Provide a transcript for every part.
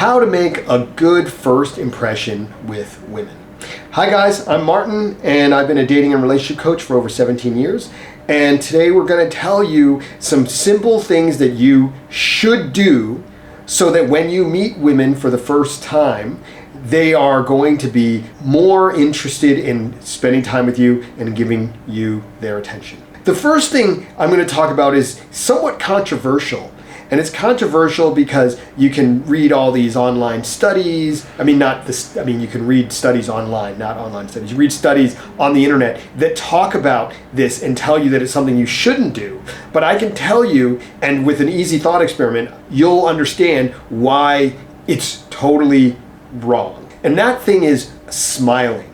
how to make a good first impression with women. Hi guys, I'm Martin and I've been a dating and relationship coach for over 17 years. And today we're going to tell you some simple things that you should do so that when you meet women for the first time, they are going to be more interested in spending time with you and giving you their attention. The first thing I'm going to talk about is somewhat controversial. And it's controversial because you can read all these online studies. You can read studies online, not online studies. You read studies on the internet that talk about this and tell you that it's something you shouldn't do. But I can tell you, and with an easy thought experiment, you'll understand why it's totally wrong. And that thing is smiling.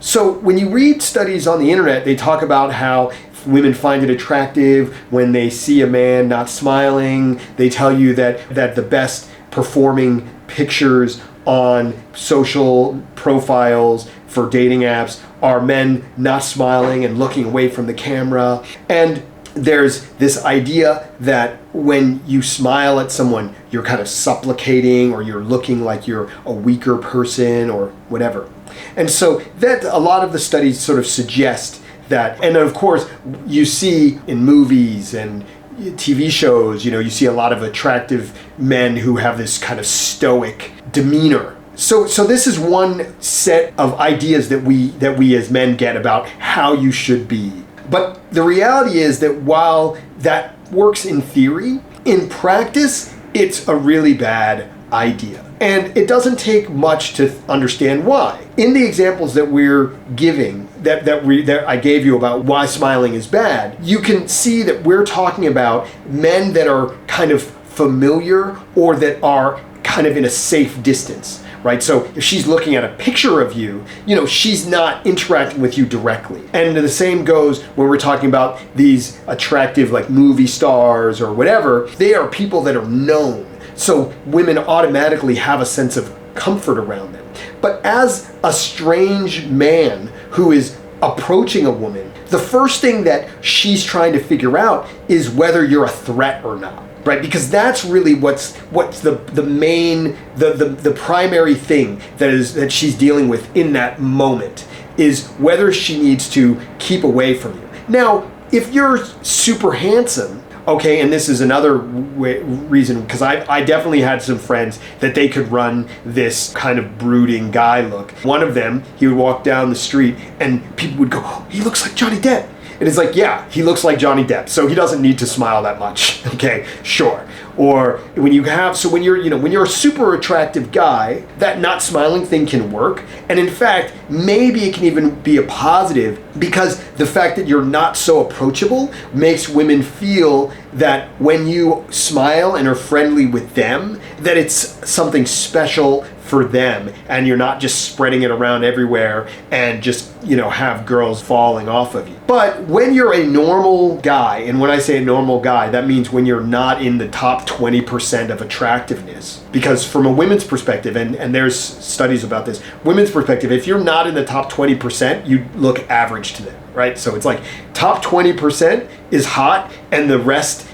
So when you read studies on the internet, they talk about how women find it attractive when they see a man not smiling. They tell you that the best performing pictures on social profiles for dating apps are men not smiling and looking away from the camera. And there's this idea that when you smile at someone, you're kind of supplicating or you're looking like you're a weaker person or whatever. And so that a lot of the studies sort of suggest that, and of course you see in movies and TV shows, you see a lot of attractive men who have this kind of stoic demeanor. So this is one set of ideas that we as men get about how you should be. But the reality is that while that works in theory, in practice, it's a really bad idea. And it doesn't take much to understand why. In the examples that we're giving, that I gave you about why smiling is bad, you can see that we're talking about men that are kind of familiar or that are kind of in a safe distance, right? So if she's looking at a picture of you, she's not interacting with you directly. And the same goes when we're talking about these attractive like movie stars or whatever. They are people that are known. So women automatically have a sense of comfort around them. But as a strange man who is approaching a woman, the first thing that she's trying to figure out is whether you're a threat or not, right? Because that's really what's the main, the primary thing that she's dealing with in that moment is whether she needs to keep away from you. Now, if you're super handsome, okay, and this is another reason, because I definitely had some friends that they could run this kind of brooding guy look. One of them, he would walk down the street and people would go, "Oh, he looks like Johnny Depp." And it's like, yeah, he looks like Johnny Depp, so he doesn't need to smile that much. Okay, sure. Or when you're a super attractive guy, that not smiling thing can work. And in fact, maybe it can even be a positive because the fact that you're not so approachable makes women feel that when you smile and are friendly with them, that it's something special for them and you're not just spreading it around everywhere and just, have girls falling off of you. But when you're a normal guy, and when I say a normal guy, that means when you're not in the top 20% of attractiveness. Because from a women's perspective, and there's studies about this, women's perspective, if you're not in the top 20%, you look average to them, right? So it's like top 20% is hot and the rest,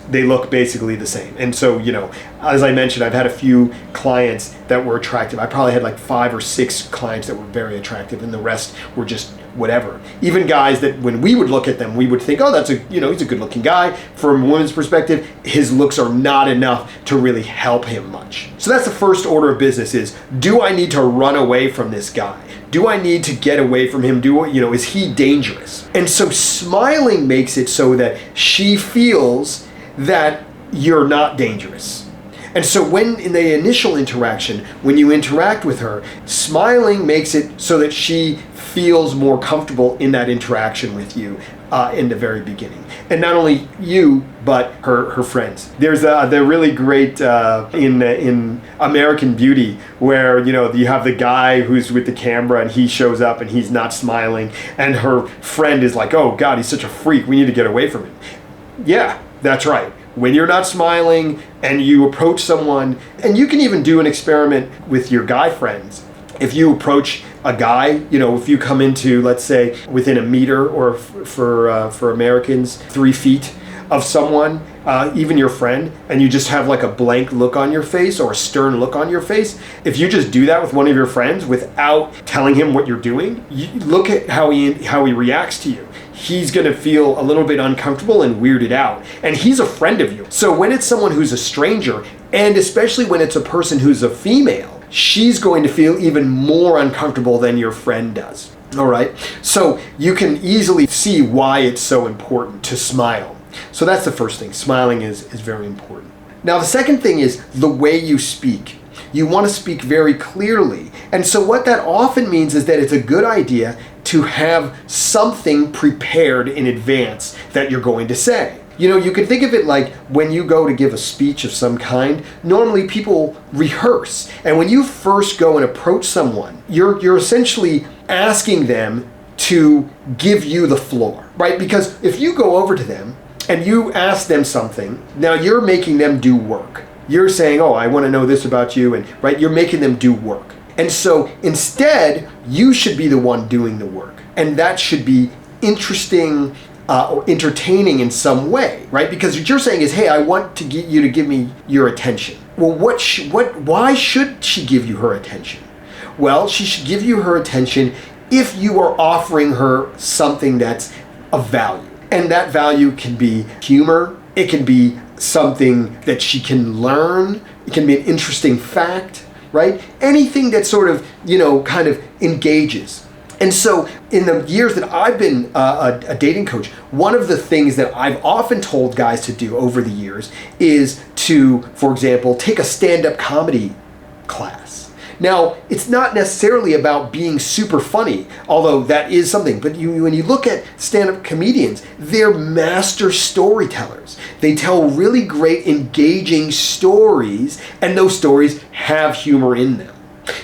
they look basically the same. And so, as I mentioned, I've had a few clients that were attractive. I probably had like 5 or 6 clients that were very attractive and the rest were just whatever. Even guys that when we would look at them, we would think, oh, he's a good looking guy. From a woman's perspective, his looks are not enough to really help him much. So that's the first order of business is, do I need to run away from this guy? Do I need to get away from him? Is he dangerous? And so smiling makes it so that she feels that you're not dangerous. And so when in the initial interaction, when you interact with her, smiling makes it so that she feels more comfortable in that interaction with you in the very beginning. And not only you, but her friends. There's they're really great in American Beauty where, you have the guy who's with the camera and he shows up and he's not smiling and her friend is like, "Oh God, he's such a freak. We need to get away from him." Yeah, that's right. When you're not smiling and you approach someone, and you can even do an experiment with your guy friends. If you approach a guy, if you come into, let's say, within a meter or for Americans, 3 feet of someone, even your friend, and you just have like a blank look on your face or a stern look on your face, if you just do that with one of your friends without telling him what you're doing, you look at how he reacts to you. He's going to feel a little bit uncomfortable and weirded out. And he's a friend of you. So when it's someone who's a stranger, and especially when it's a person who's a female, she's going to feel even more uncomfortable than your friend does. All right? So you can easily see why it's so important to smile. So that's the first thing. Smiling is very important. Now, the second thing is the way you speak. You want to speak very clearly. And so what that often means is that it's a good idea to have something prepared in advance that you're going to say. You know, you can think of it like when you go to give a speech of some kind, normally people rehearse. And when you first go and approach someone, you're essentially asking them to give you the floor, right? Because if you go over to them and you ask them something, now you're making them do work. You're saying, oh, I want to know this about you, and right, you're making them do work. And so instead, you should be the one doing the work. And that should be interesting or entertaining in some way, right? Because what you're saying is, hey, I want to get you to give me your attention. Well, why should she give you her attention? Well, she should give you her attention if you are offering her something that's of value. And that value can be humor. It can be something that she can learn. It can be an interesting fact, right? Anything that sort of, kind of engages. And so in the years that I've been a dating coach, one of the things that I've often told guys to do over the years is to, for example, take a stand-up comedy class. Now, it's not necessarily about being super funny, although that is something. But when you look at stand-up comedians, they're master storytellers. They tell really great, engaging stories, and those stories have humor in them.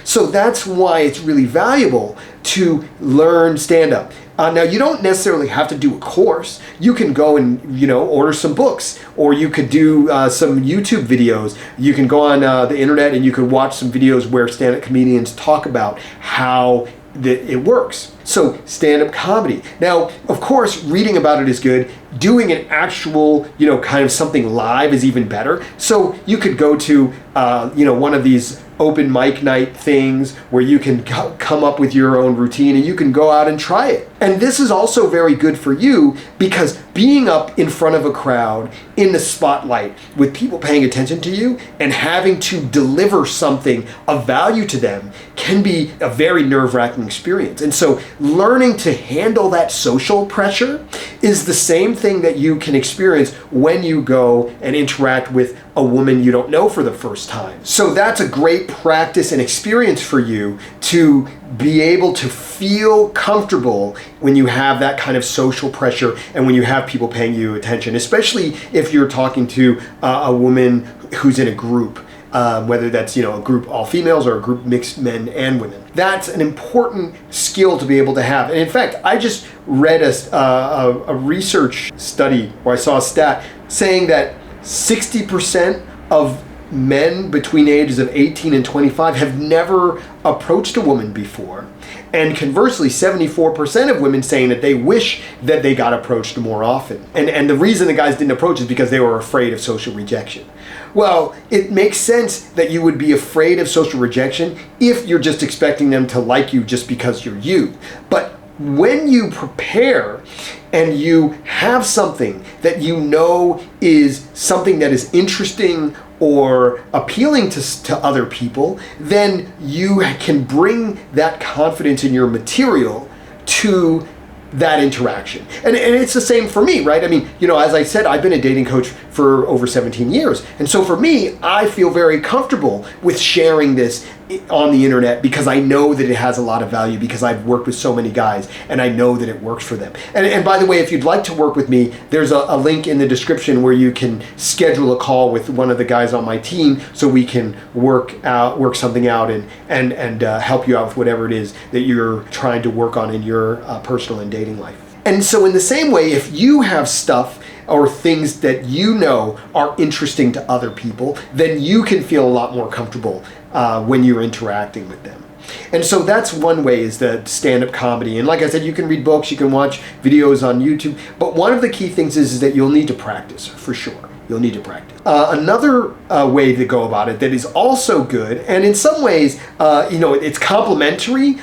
So that's why it's really valuable to learn stand-up. Now, you don't necessarily have to do a course. You can go and, order some books, or you could do some YouTube videos. You can go on the internet and you can watch some videos where stand-up comedians talk about how it works. So stand-up comedy. Now, of course, reading about it is good. Doing an actual, kind of something live is even better. So you could go to, one of these open mic night things where you can come up with your own routine and you can go out and try it. And this is also very good for you because being up in front of a crowd in the spotlight with people paying attention to you and having to deliver something of value to them can be a very nerve-wracking experience. And so learning to handle that social pressure is the same thing that you can experience when you go and interact with a woman you don't know for the first time. So that's a great practice and experience for you to be able to feel comfortable when you have that kind of social pressure and when you have people paying you attention, especially if you're talking to a woman who's in a group. Whether that's a group all females or a group mixed men and women. That's an important skill to be able to have. And in fact, I just read a research study where I saw a stat saying that 60% of men between the ages of 18 and 25 have never approached a woman before. And conversely, 74% of women saying that they wish that they got approached more often. And the reason the guys didn't approach is because they were afraid of social rejection. Well, it makes sense that you would be afraid of social rejection if you're just expecting them to like you just because you're you. But when you prepare and you have something that is something that is interesting or appealing to other people, then you can bring that confidence in your material to that interaction. And it's the same for me, right? I mean, as I said, I've been a dating coach for over 17 years. And so for me, I feel very comfortable with sharing this on the internet because I know that it has a lot of value because I've worked with so many guys and I know that it works for them. And by the way, if you'd like to work with me, there's a link in the description where you can schedule a call with one of the guys on my team so we can work something out and help you out with whatever it is that you're trying to work on in your personal and dating life. And so in the same way, if you have stuff or things that are interesting to other people, then you can feel a lot more comfortable when you're interacting with them. And so that's one way, is the stand-up comedy. And like I said, you can read books, you can watch videos on YouTube, but one of the key things is that you'll need to practice for sure. you'll need to practice. Another way to go about it that is also good, and in some ways, it's complementary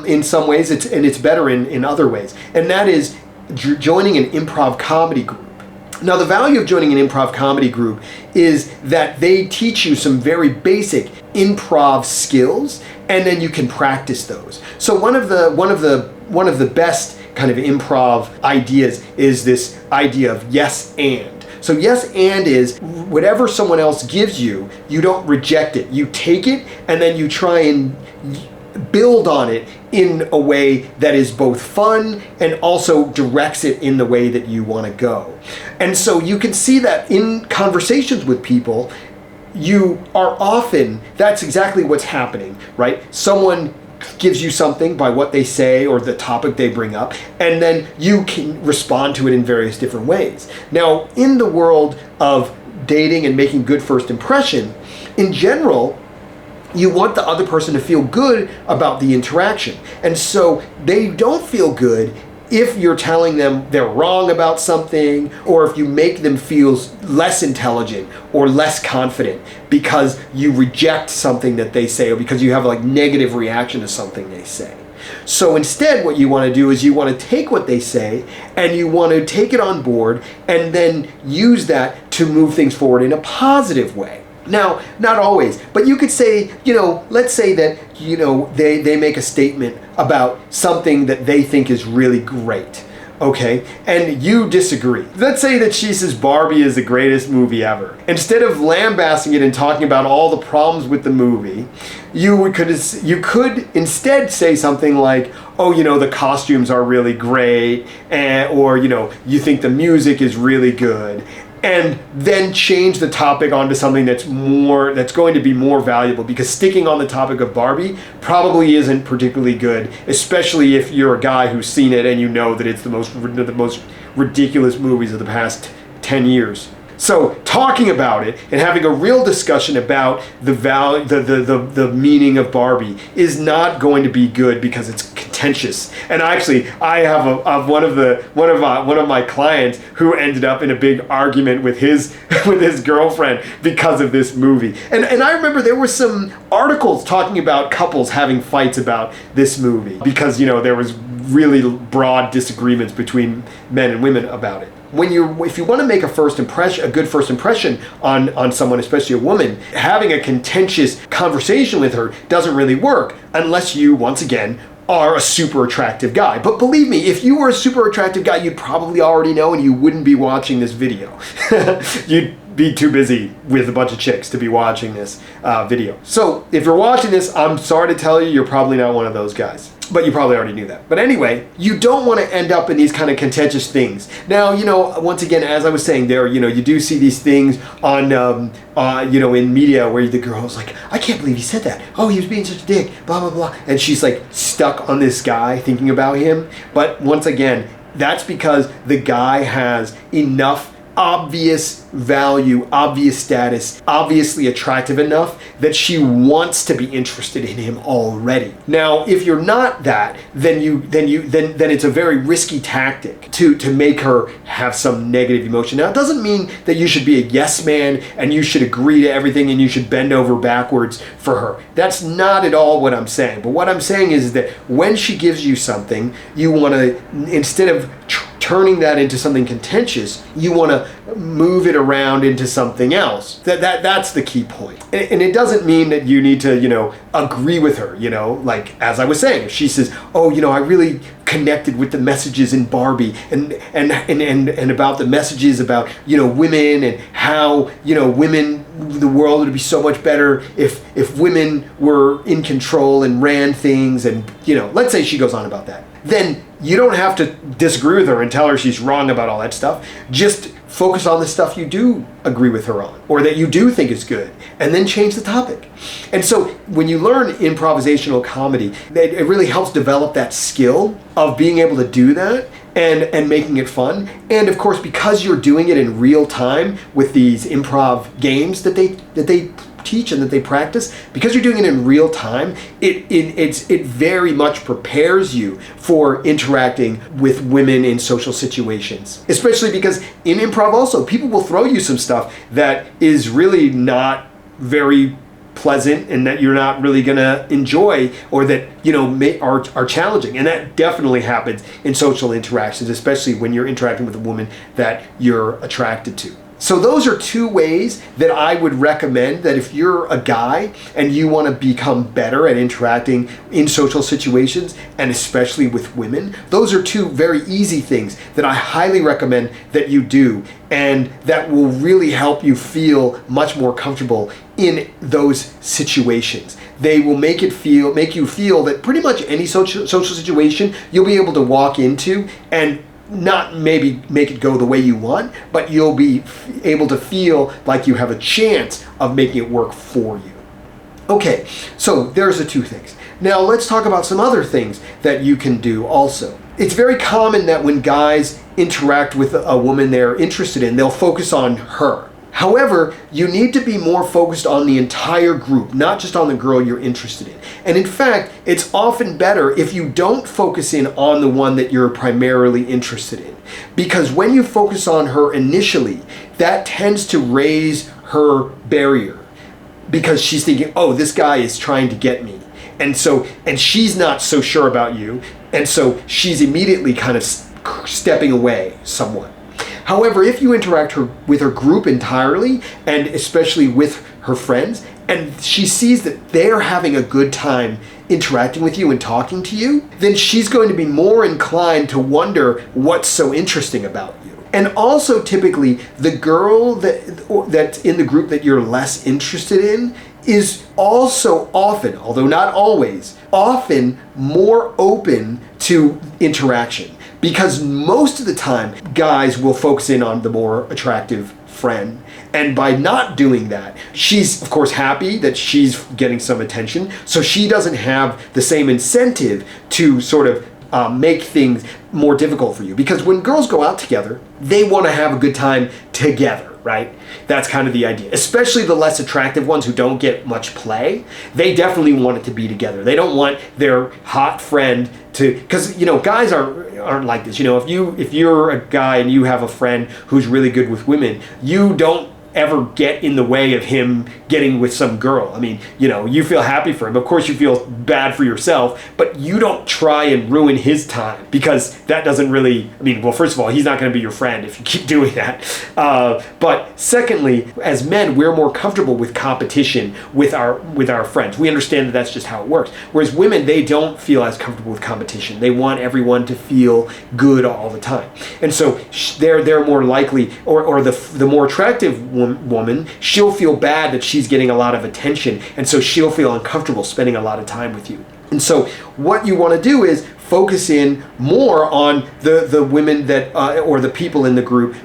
in some ways, it's better in other ways, and that is joining an improv comedy group. Now, the value of joining an improv comedy group is that they teach you some very basic improv skills, and then you can practice those. So one of the best kind of improv ideas is this idea of yes and. So yes and is whatever someone else gives you, you don't reject it. You take it and then you try and build on it in a way that is both fun and also directs it in the way that you want to go. And so you can see that in conversations with people, you are often, that's exactly what's happening, right? Someone gives you something by what they say or the topic they bring up, and then you can respond to it in various different ways. Now, in the world of dating and making good first impression, in general, you want the other person to feel good about the interaction. And so they don't feel good if you're telling them they're wrong about something, or if you make them feel less intelligent or less confident because you reject something that they say, or because you have a negative reaction to something they say. So instead, what you want to do is you want to take what they say and you want to take it on board and then use that to move things forward in a positive way. Now, not always, but you could say, let's say that, they make a statement about something that they think is really great, okay? And you disagree. Let's say that she says Barbie is the greatest movie ever. Instead of lambasting it and talking about all the problems with the movie, you could instead say something like, oh, the costumes are really great, or, you think the music is really good. And then change the topic onto something that's going to be more valuable, because sticking on the topic of Barbie probably isn't particularly good, especially if you're a guy who's seen it and you know that it's the most ridiculous movies of the past 10 years. So talking about it and having a real discussion about the value, the meaning of Barbie is not going to be good because it's contentious. And actually, I have one of my clients who ended up in a big argument with his girlfriend because of this movie. And I remember there were some articles talking about couples having fights about this movie because there was really broad disagreements between men and women about it. If you want to make a good first impression on someone, especially a woman, having a contentious conversation with her doesn't really work unless you, once again, are a super attractive guy. But believe me, if you were a super attractive guy, you'd probably already know and you wouldn't be watching this video. You'd be too busy with a bunch of chicks to be watching this video. So if you're watching this, I'm sorry to tell you, you're probably not one of those guys. But you probably already knew that. But anyway, you don't want to end up in these kind of contentious things. Now, once again, as I was saying there, you do see these things on, in media where the girl's like, I can't believe he said that. Oh, he was being such a dick, blah, blah, blah. And she's stuck on this guy thinking about him. But once again, that's because the guy has enough obvious value, obvious status, obviously attractive enough that she wants to be interested in him already. Now, if you're not that, then it's a very risky tactic to make her have some negative emotion. Now, it doesn't mean that you should be a yes man and you should agree to everything and you should bend over backwards for her. That's not at all what I'm saying. But what I'm saying is that when she gives you something, you want to, instead of turning that into something contentious, you want to move it around into something else. That's the key point. And it doesn't mean that you need to, agree with her, as I was saying, if she says, oh, I really connected with the messages in Barbie and about the messages about, women and how, women, the world would be so much better if women were in control and ran things, and, let's say she goes on about that. Then you don't have to disagree with her and tell her she's wrong about all that stuff. Just focus on the stuff you do agree with her on, or that you do think is good, and then change the topic. And so when you learn improvisational comedy, it really helps develop that skill of being able to do that and making it fun. And of course, because you're doing it in real time with these improv games that they teach and that they practice, because you're doing it in real time, it very much prepares you for interacting with women in social situations. Especially because in improv also, people will throw you some stuff that is really not very pleasant and that you're not really gonna enjoy, or that are challenging. And that definitely happens in social interactions, especially when you're interacting with a woman that you're attracted to. So those are two ways that I would recommend that if you're a guy and you want to become better at interacting in social situations, and especially with women, those are two very easy things that I highly recommend that you do, and that will really help you feel much more comfortable in those situations. They will make you feel that pretty much any social situation you'll be able to walk into and not maybe make it go the way you want, but you'll be able to feel like you have a chance of making it work for you. Okay, so there's the two things. Now let's talk about some other things that you can do also. It's very common that when guys interact with a woman they're interested in, they'll focus on her. However, you need to be more focused on the entire group, not just on the girl you're interested in. And in fact, it's often better if you don't focus in on the one that you're primarily interested in. Because when you focus on her initially, that tends to raise her barrier. Because she's thinking, oh, this guy is trying to get me. And she's not so sure about you. And so she's immediately kind of stepping away somewhat. However, if you interact with her group entirely, and especially with her friends, and she sees that they're having a good time interacting with you and talking to you, then she's going to be more inclined to wonder what's so interesting about you. And also typically, the girl that's in the group that you're less interested in is also often, although not always, often more open to interaction. Because most of the time, guys will focus in on the more attractive friend. And by not doing that, she's of course happy that she's getting some attention. So she doesn't have the same incentive to sort of make things more difficult for you. Because when girls go out together, they want to have a good time together. Right? That's kind of the idea. Especially the less attractive ones who don't get much play. They definitely want it to be together. They don't want their hot friend to, because guys aren't like this. If you're a guy and you have a friend who's really good with women, you don't ever get in the way of him getting with some girl. I mean, you feel happy for him. Of course you feel bad for yourself, but you don't try and ruin his time, because that doesn't really, well, first of all, he's not going to be your friend if you keep doing that. But secondly, as men, we're more comfortable with competition with our friends. We understand that that's just how it works. Whereas women, they don't feel as comfortable with competition. They want everyone to feel good all the time. And so they're more likely, or the more attractive woman, she'll feel bad that she's getting a lot of attention, and so she'll feel uncomfortable spending a lot of time with you. And so what you want to do is focus in more on the women that or the people in the group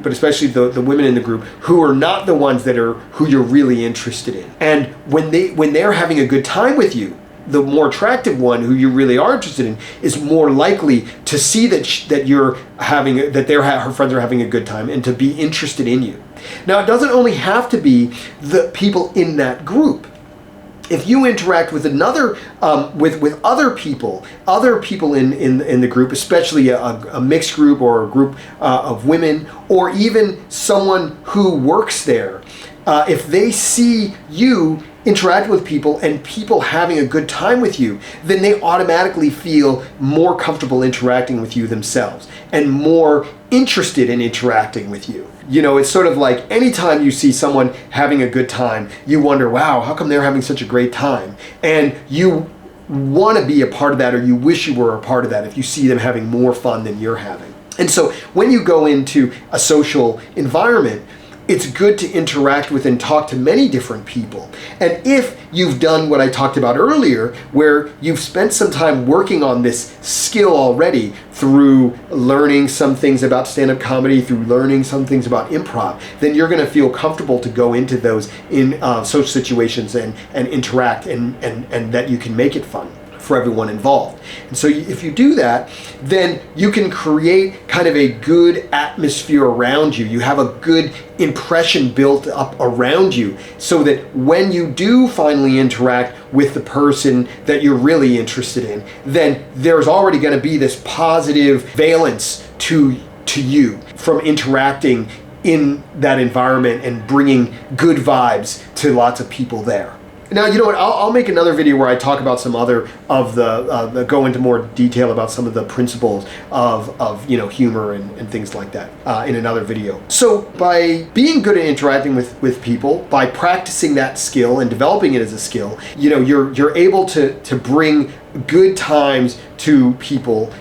but especially the women in the group who are not the ones who you're really interested in. And when they're having a good time with you, the more attractive one who you really are interested in is more likely to see that her friends are having a good time and to be interested in you. Now, it doesn't only have to be the people in that group. If you interact with with other people in the group, especially a mixed group or a group of women, or even someone who works there, if they see you interact with people and people having a good time with you, then they automatically feel more comfortable interacting with you themselves and more interested in interacting with you. It's sort of like anytime you see someone having a good time, you wonder, wow, how come they're having such a great time? And you want to be a part of that, or you wish you were a part of that if you see them having more fun than you're having. And so when you go into a social environment, it's good to interact with and talk to many different people. And if you've done what I talked about earlier, where you've spent some time working on this skill already through learning some things about stand-up comedy, through learning some things about improv, then you're going to feel comfortable to go into those in social situations and interact and that you can make it fun for everyone involved. And so if you do that, then you can create kind of a good atmosphere around you. You have a good impression built up around you so that when you do finally interact with the person that you're really interested in, then there's already going to be this positive valence to you from interacting in that environment and bringing good vibes to lots of people there. Now, you know what, I'll make another video where I talk about some other of go into more detail about some of the principles of humor and things like that in another video. So by being good at interacting with people, by practicing that skill and developing it as a skill, you're able to bring good times to people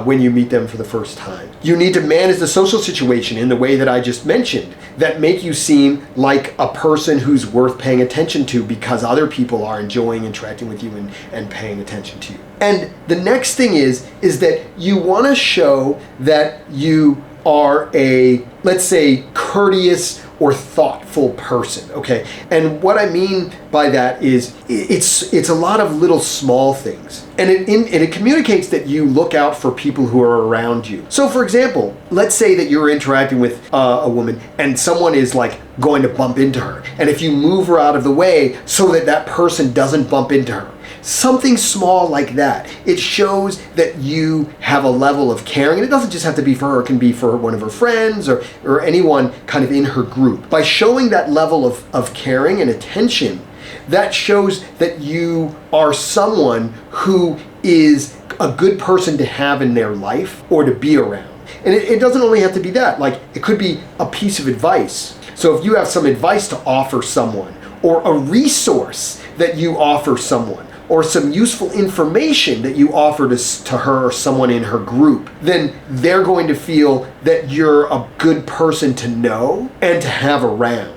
when you meet them for the first time. You need to manage the social situation in the way that I just mentioned that make you seem like a person who's worth paying attention to because other people are enjoying interacting with you and paying attention to you. And the next thing is that you want to show that you are a, let's say, courteous or thoughtful person, okay? And what I mean by that is it's a lot of little small things. And it communicates that you look out for people who are around you. So for example, let's say that you're interacting with a woman and someone is like going to bump into her. And if you move her out of the way so that that person doesn't bump into her, something small like that, it shows that you have a level of caring. And it doesn't just have to be for her, it can be for one of her friends or anyone kind of in her group. By showing that level of caring and attention, that shows that you are someone who is a good person to have in their life or to be around. And it doesn't only have to be that, like it could be a piece of advice. So if you have some advice to offer someone, or a resource that you offer someone, or some useful information that you offer to her or someone in her group, then they're going to feel that you're a good person to know and to have around.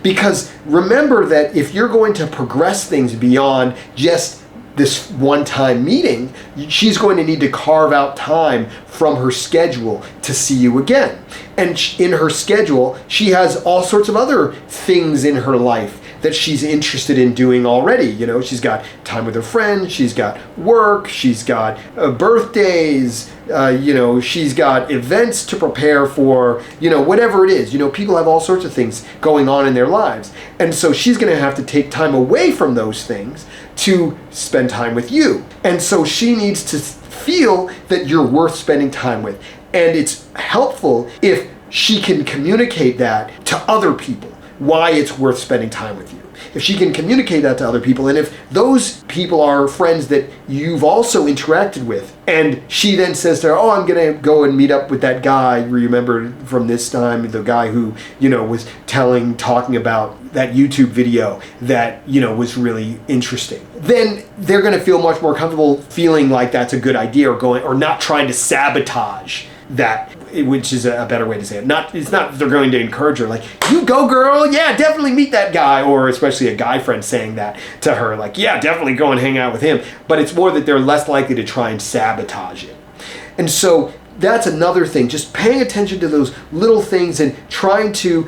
Because remember that if you're going to progress things beyond just this one-time meeting, she's going to need to carve out time from her schedule to see you again. And in her schedule, she has all sorts of other things in her life that she's interested in doing already. She's got time with her friends, she's got work, she's got birthdays, she's got events to prepare for, whatever it is. People have all sorts of things going on in their lives. And so she's gonna have to take time away from those things to spend time with you. And so she needs to feel that you're worth spending time with. And it's helpful if she can communicate that to other people, why it's worth spending time with you. If she can communicate that to other people, and if those people are friends that you've also interacted with, and she then says to her, oh, I'm gonna go and meet up with that guy, remember from this time, the guy who, was talking about that YouTube video that, was really interesting. Then they're gonna feel much more comfortable feeling like that's a good idea or not trying to sabotage that, which is a better way to say it. It's not they're going to encourage her, like, you go girl, yeah, definitely meet that guy, or especially a guy friend saying that to her, like, yeah, definitely go and hang out with him. But it's more that they're less likely to try and sabotage it. And so that's another thing, just paying attention to those little things and trying to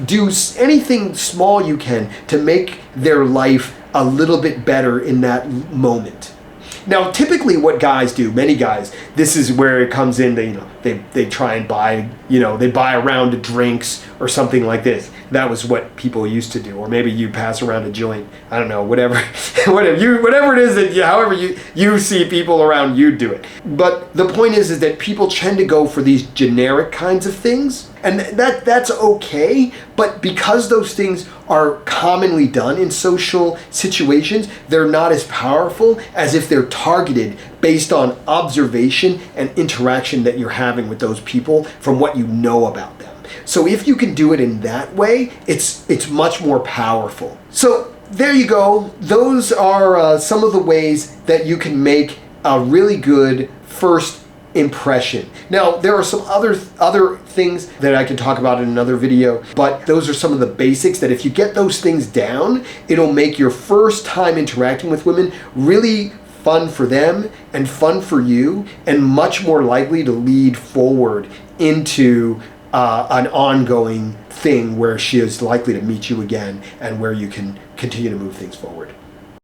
do anything small you can to make their life a little bit better in that moment. Now, typically what guys do, many guys, this is where it comes in, they try and buy, they buy a round of drinks or something like this. That was what people used to do. Or maybe you pass around a joint, I don't know, whatever it is that however you see people around you do it. But the point is that people tend to go for these generic kinds of things. And that's okay, but because those things are commonly done in social situations, they're not as powerful as if they're targeted based on observation and interaction that you're having with those people from what you know about them. So if you can do it in that way, it's much more powerful. So there you go. Those are some of the ways that you can make a really good first impression. Now, there are some other things that I can talk about in another video, but those are some of the basics that if you get those things down, it'll make your first time interacting with women really fun for them and fun for you, and much more likely to lead forward into an ongoing thing where she is likely to meet you again and where you can continue to move things forward.